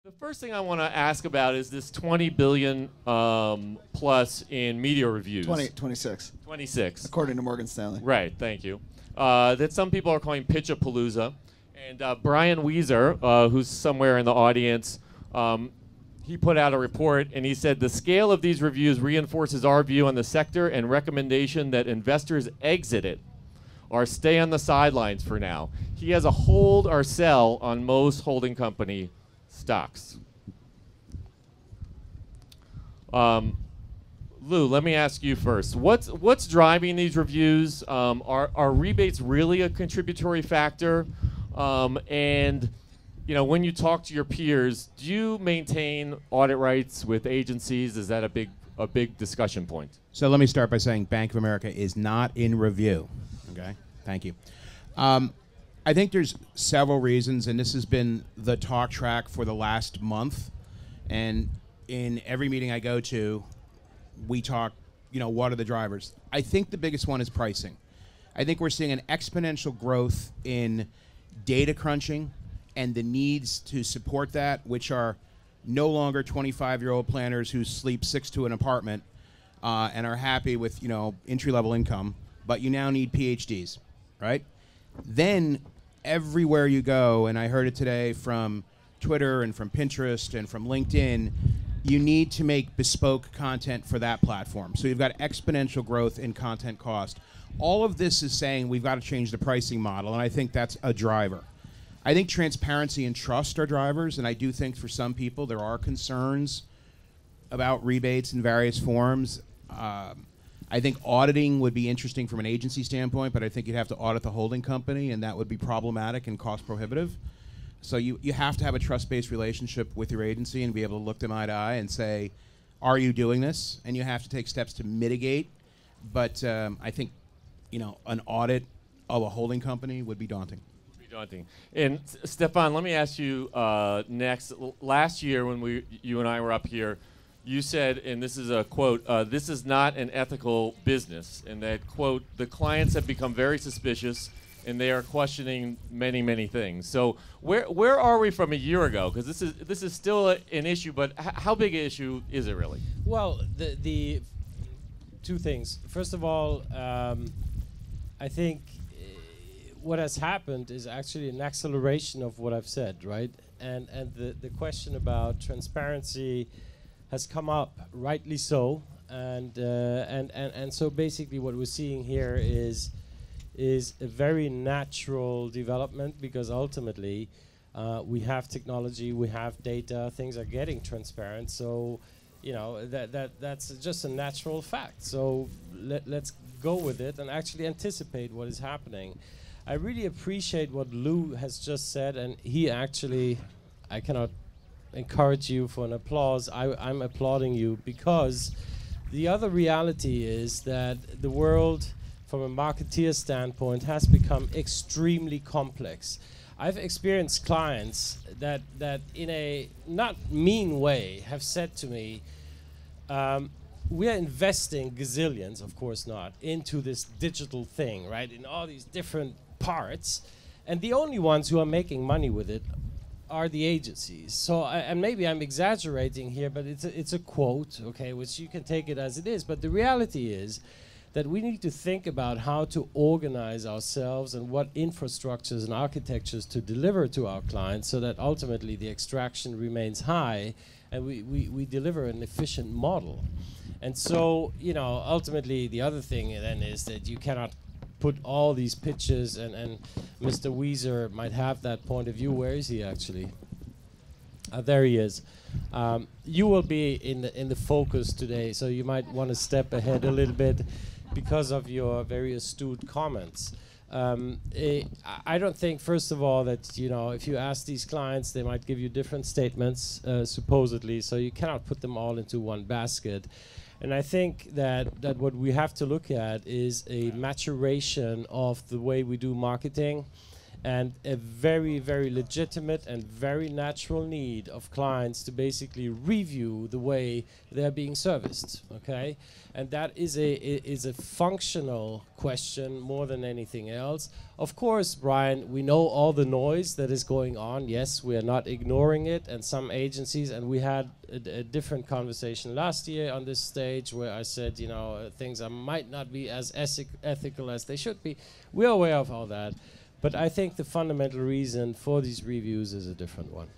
The first thing I want to ask about is this 20 billion plus in media reviews. 26. 26. According to Morgan Stanley. Right, thank you. That some people are calling Pitchapalooza. And Brian Weiser, who's somewhere in the audience, he put out a report and he said the scale of these reviews reinforces our view on the sector and recommendation that investors exit it or stay on the sidelines for now. He has a hold or sell on most holding company stocks. Lou, let me ask you first. What's driving these reviews? Are rebates really a contributory factor? And when you talk to your peers, do you maintain audit rights with agencies? Is that a big discussion point? So let me start by saying Bank of America is not in review. Okay, thank you. I think there's several reasons, and this has been the talk track for the last month. And in every meeting I go to, we talk, what are the drivers? I think the biggest one is pricing. I think we're seeing an exponential growth in data crunching and the needs to support that, which are no longer 25-year-old planners who sleep 6 to an apartment and are happy with, entry-level income, but you now need PhDs, right? Then everywhere you go, and I heard it today from Twitter and from Pinterest and from LinkedIn, you need to make bespoke content for that platform. So you've got exponential growth in content cost. All of this is saying we've got to change the pricing model, and I think that's a driver. I think transparency and trust are drivers, and I do think for some people there are concerns about rebates in various forms. I think auditing would be interesting from an agency standpoint, but I think you'd have to audit the holding company, and that would be problematic and cost prohibitive. So you have to have a trust-based relationship with your agency and be able to look them eye to eye and say, are you doing this? And you have to take steps to mitigate. But I think, an audit of a holding company would be daunting. Daunting. And Stefan, let me ask you next. Last year when you and I were up here, you said, and this is a quote, this is not an ethical business, and that, quote, the clients have become very suspicious and they are questioning many, many things. So where are we from a year ago? Because this is still an issue, but how big an issue is it really? Well, the two things. First of all, I think what has happened is actually an acceleration of what I've said, right? And the question about transparency has come up, rightly so, and so basically what we're seeing here is a very natural development, because ultimately we have technology, we have data, things are getting transparent, so that's just a natural fact. So let's go with it and actually anticipate what is happening. I really appreciate what Lou has just said, and he actually, I cannot encourage you for an applause. I'm applauding you, because the other reality is that the world, from a marketeer standpoint, has become extremely complex. I've experienced clients that in a not mean way have said to me, we are investing gazillions, of course not, into this digital thing, right, in all these different parts, and the only ones who are making money with it are the agencies. So, and maybe I'm exaggerating here, but it's a quote, okay, which you can take it as it is, but the reality is that we need to think about how to organize ourselves and what infrastructures and architectures to deliver to our clients so that ultimately the extraction remains high and we deliver an efficient model. And so, ultimately the other thing then is that you cannot put all these pitches, and Mr. Weiser might have that point of view. Where is he actually? There he is. You will be in the focus today, so you might want to step ahead a little bit because of your very astute comments. I don't think, first of all, that if you ask these clients, they might give you different statements, supposedly, so you cannot put them all into one basket. And I think that what we have to look at is a maturation of the way we do marketing and a very, very legitimate and very natural need of clients to basically review the way they're being serviced. Okay, and that is a functional question more than anything else. Of course, Brian, we know all the noise that is going on. Yes, we are not ignoring it, and some agencies, and we had a different conversation last year on this stage where I said, you know, things might not be as ethical as they should be. We're aware of all that, but I think the fundamental reason for these reviews is a different one.